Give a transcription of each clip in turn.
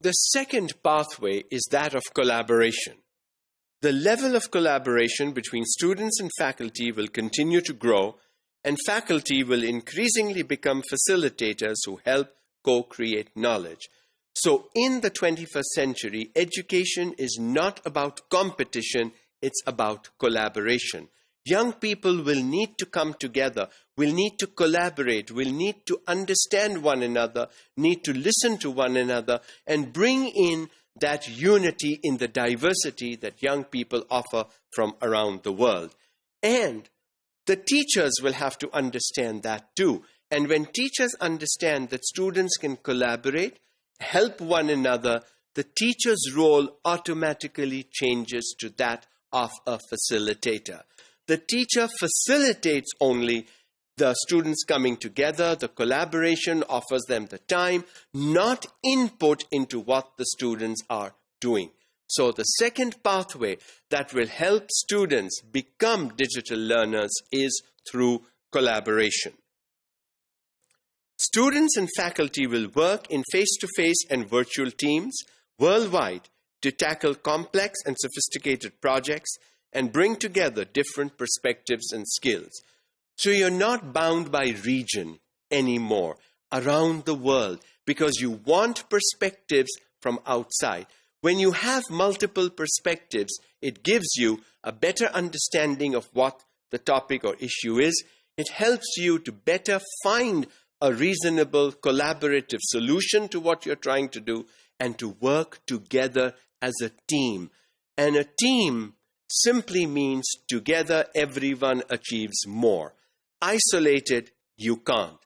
The second pathway is that of collaboration. The level of collaboration between students and faculty will continue to grow, and faculty will increasingly become facilitators who help co-create knowledge. So in the 21st century, education is not about competition, it's about collaboration. Young people will need to come together, will need to collaborate, will need to understand one another, need to listen to one another, and bring in that unity in the diversity that young people offer from around the world. And the teachers will have to understand that too. And when teachers understand that students can collaborate, help one another, the teacher's role automatically changes to that of a facilitator. The teacher facilitates only the students coming together. The collaboration offers them the time, not input into what the students are doing. So the second pathway that will help students become digital learners is through collaboration. Students and faculty will work in face-to-face and virtual teams worldwide to tackle complex and sophisticated projects and bring together different perspectives and skills. So you're not bound by region anymore around the world because you want perspectives from outside. When you have multiple perspectives, it gives you a better understanding of what the topic or issue is. It helps you to better find a reasonable collaborative solution to what you're trying to do and to work together as a team. And a team simply means together everyone achieves more. Isolated, you can't.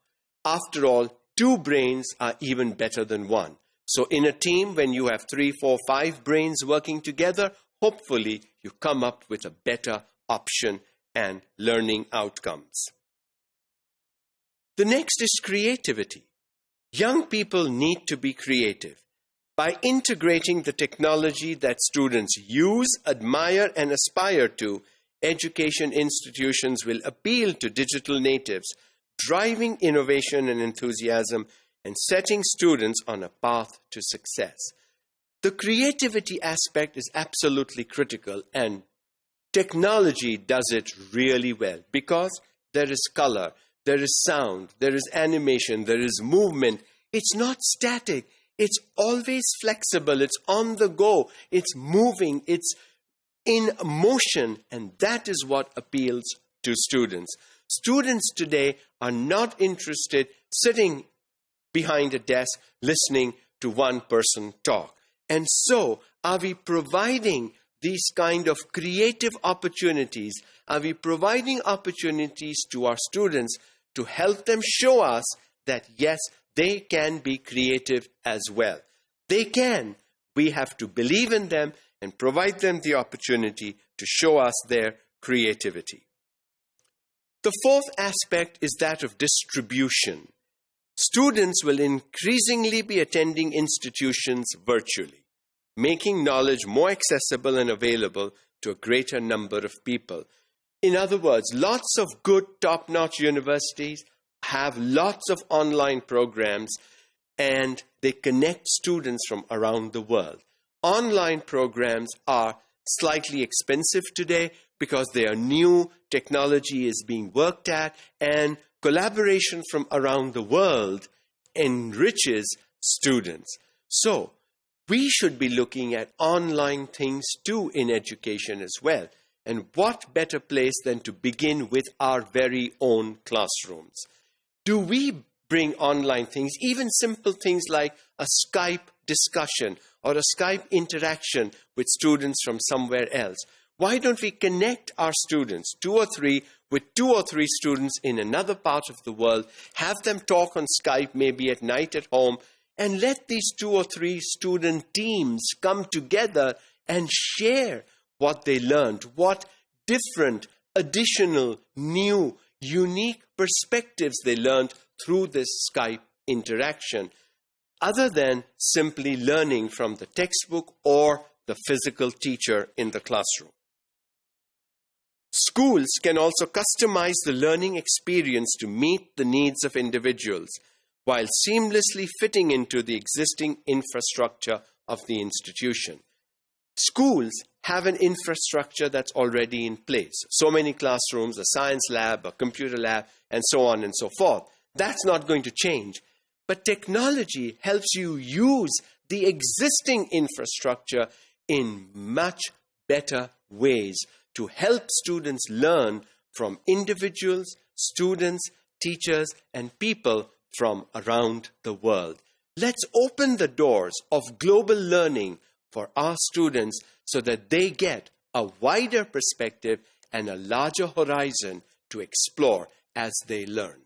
After all, two brains are even better than one. So in a team, when you have 3, 4, 5 brains working together, hopefully you come up with a better option and learning outcomes. The next is creativity. Young people need to be creative. By integrating the technology that students use, admire, and aspire to, education institutions will appeal to digital natives, driving innovation and enthusiasm and setting students on a path to success. The creativity aspect is absolutely critical, and technology does it really well because there is color, there is sound, there is animation, there is movement. It's not static. It's always flexible. It's on the go. It's moving. It's in motion. And that is what appeals to students. Students today are not interested sitting behind a desk listening to one person talk. And so, are we providing these kind of creative opportunities? Are we providing opportunities to our students to help them show us that, yes, they can be creative as well? They can. We have to believe in them and provide them the opportunity to show us their creativity. The fourth aspect is that of distribution. Students will increasingly be attending institutions virtually, making knowledge more accessible and available to a greater number of people. In other words, lots of good top-notch universities have lots of online programs, and they connect students from around the world. Online programs are slightly expensive today because they are new, technology is being worked at, and collaboration from around the world enriches students. So, we should be looking at online things too in education as well. And what better place than to begin with our very own classrooms? Do we bring online things, even simple things like a Skype discussion or a Skype interaction with students from somewhere else? Why don't we connect our students, 2 or 3, with 2 or 3 students in another part of the world, have them talk on Skype maybe at night at home, and let these 2 or 3 student teams come together and share what they learned, what different, additional, new, unique perspectives they learned through this Skype interaction, other than simply learning from the textbook or the physical teacher in the classroom. Schools can also customize the learning experience to meet the needs of individuals. while seamlessly fitting into the existing infrastructure of the institution. Schools have an infrastructure that's already in place. So many classrooms, a science lab, a computer lab, and so on and so forth. That's not going to change. But technology helps you use the existing infrastructure in much better ways to help students learn from individuals, students, teachers, and people from around the world. Let's open the doors of global learning for our students so that they get a wider perspective and a larger horizon to explore as they learn.